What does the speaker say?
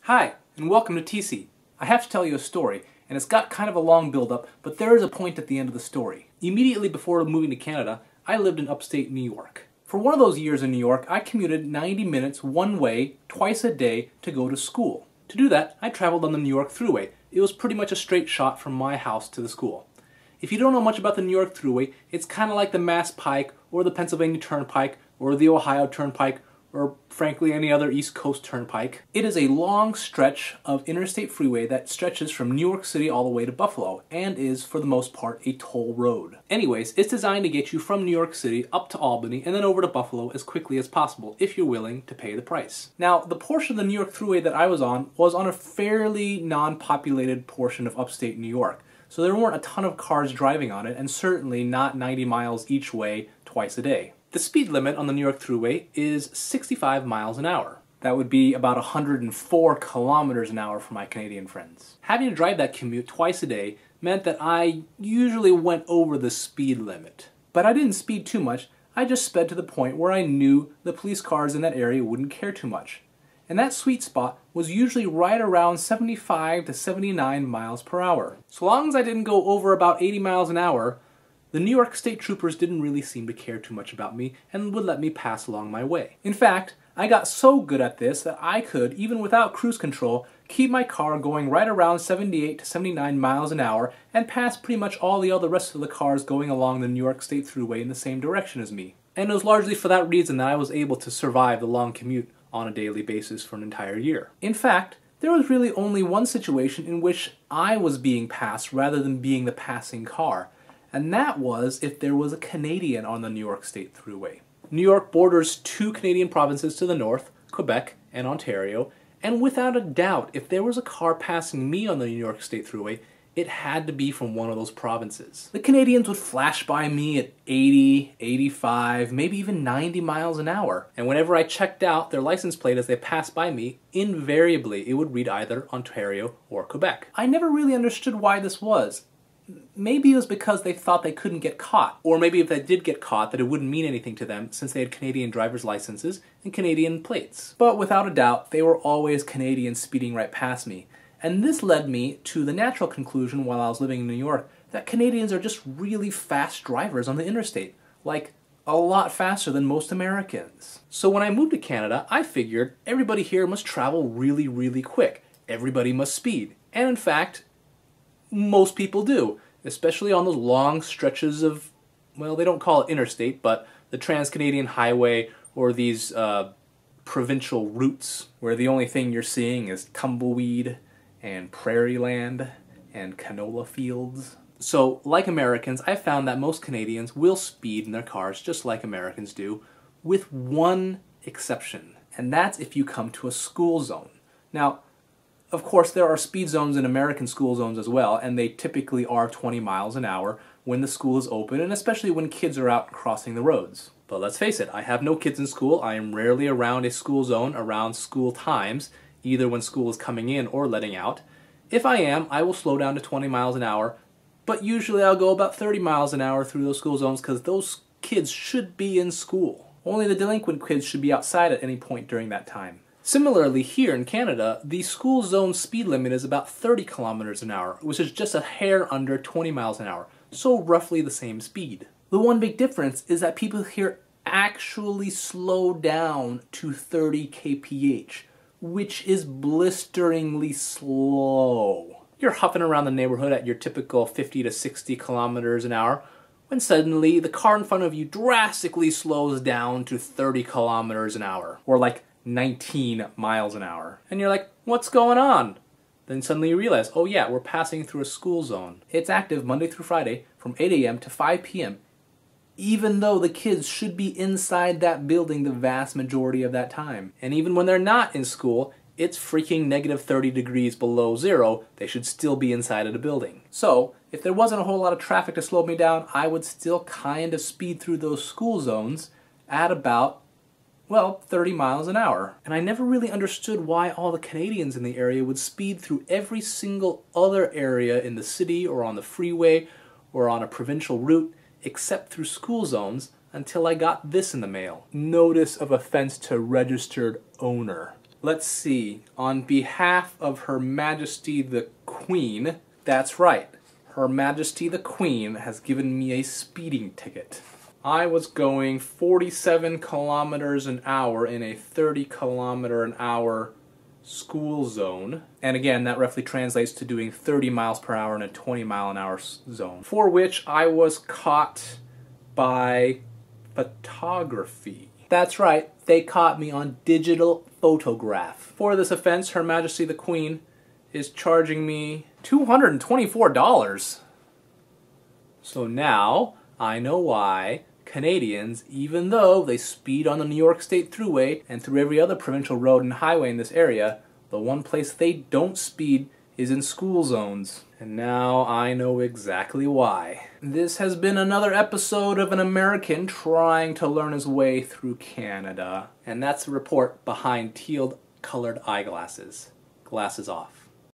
Hi, and welcome to TC. I have to tell you a story, and it's got kind of a long build-up, but there is a point at the end of the story. Immediately before moving to Canada, I lived in upstate New York. For one of those years in New York, I commuted 90 minutes one way, twice a day, to go to school. To do that, I traveled on the New York Thruway. It was pretty much a straight shot from my house to the school. If you don't know much about the New York Thruway, it's kind of like the Mass Pike, or the Pennsylvania Turnpike, or the Ohio Turnpike, or frankly any other East Coast turnpike. It is a long stretch of interstate freeway that stretches from New York City all the way to Buffalo, and is, for the most part, a toll road. Anyways, it's designed to get you from New York City up to Albany and then over to Buffalo as quickly as possible, if you're willing to pay the price. Now, the portion of the New York Thruway that I was on a fairly non-populated portion of upstate New York. So there weren't a ton of cars driving on it, and certainly not 90 miles each way twice a day. The speed limit on the New York Thruway is 65 miles an hour. That would be about 104 kilometers an hour for my Canadian friends. Having to drive that commute twice a day meant that I usually went over the speed limit. But I didn't speed too much, I just sped to the point where I knew the police cars in that area wouldn't care too much. And that sweet spot was usually right around 75 to 79 miles per hour. So long as I didn't go over about 80 miles an hour, the New York State Troopers didn't really seem to care too much about me and would let me pass along my way. In fact, I got so good at this that I could, even without cruise control, keep my car going right around 78 to 79 miles an hour and pass pretty much all the other rest of the cars going along the New York State Thruway in the same direction as me. And it was largely for that reason that I was able to survive the long commute on a daily basis for an entire year. In fact, there was really only one situation in which I was being passed rather than being the passing car. And that was if there was a Canadian on the New York State Thruway. New York borders two Canadian provinces to the north, Quebec and Ontario, and without a doubt, if there was a car passing me on the New York State Thruway, it had to be from one of those provinces. The Canadians would flash by me at 80, 85, maybe even 90 miles an hour. And whenever I checked out their license plate as they passed by me, invariably it would read either Ontario or Quebec. I never really understood why this was. Maybe it was because they thought they couldn't get caught. Or maybe if they did get caught, that it wouldn't mean anything to them since they had Canadian driver's licenses and Canadian plates. But without a doubt, they were always Canadians speeding right past me. And this led me to the natural conclusion while I was living in New York that Canadians are just really fast drivers on the interstate. Like, a lot faster than most Americans. So when I moved to Canada, I figured everybody here must travel really, really quick. Everybody must speed. And in fact, most people do, especially on those long stretches of, well, they don't call it interstate, but the Trans-Canadian Highway or these provincial routes where the only thing you're seeing is tumbleweed and prairie land and canola fields. So, like Americans, I found that most Canadians will speed in their cars just like Americans do, with one exception, and that's if you come to a school zone. Now, of course, there are speed zones in American school zones as well, and they typically are 20 miles an hour when the school is open, and especially when kids are out crossing the roads. But let's face it, I have no kids in school. I am rarely around a school zone around school times, either when school is coming in or letting out. If I am, I will slow down to 20 miles an hour, but usually I'll go about 30 miles an hour through those school zones because those kids should be in school. Only the delinquent kids should be outside at any point during that time. Similarly, here in Canada, the school zone speed limit is about 30 kilometers an hour, which is just a hair under 20 miles an hour, so roughly the same speed. The one big difference is that people here actually slow down to 30 kph, which is blisteringly slow. You're huffing around the neighborhood at your typical 50 to 60 kilometers an hour, when suddenly the car in front of you drastically slows down to 30 kilometers an hour, or like 19 miles an hour. And you're like, what's going on? Then suddenly you realize, oh yeah, we're passing through a school zone. It's active Monday through Friday from 8 a.m. to 5 p.m. even though the kids should be inside that building the vast majority of that time. And even when they're not in school, it's freaking negative 30 degrees below zero, they should still be inside of the building. So, if there wasn't a whole lot of traffic to slow me down, I would still kind of speed through those school zones at about, well, 30 miles an hour. And I never really understood why all the Canadians in the area would speed through every single other area in the city or on the freeway or on a provincial route except through school zones until I got this in the mail. Notice of offense to registered owner. Let's see. On behalf of Her Majesty the Queen, that's right. Her Majesty the Queen has given me a speeding ticket. I was going 47 kilometers an hour in a 30 kilometer an hour school zone. And again, that roughly translates to doing 30 miles per hour in a 20 mile an hour zone, for which I was caught by photography. That's right, they caught me on digital photograph. For this offense, Her Majesty the Queen is charging me $224. So now I know why Canadians, even though they speed on the New York State Thruway and through every other provincial road and highway in this area, the one place they don't speed is in school zones. And now I know exactly why. This has been another episode of an American trying to learn his way through Canada. And that's the report behind teal-colored eyeglasses. Glasses off.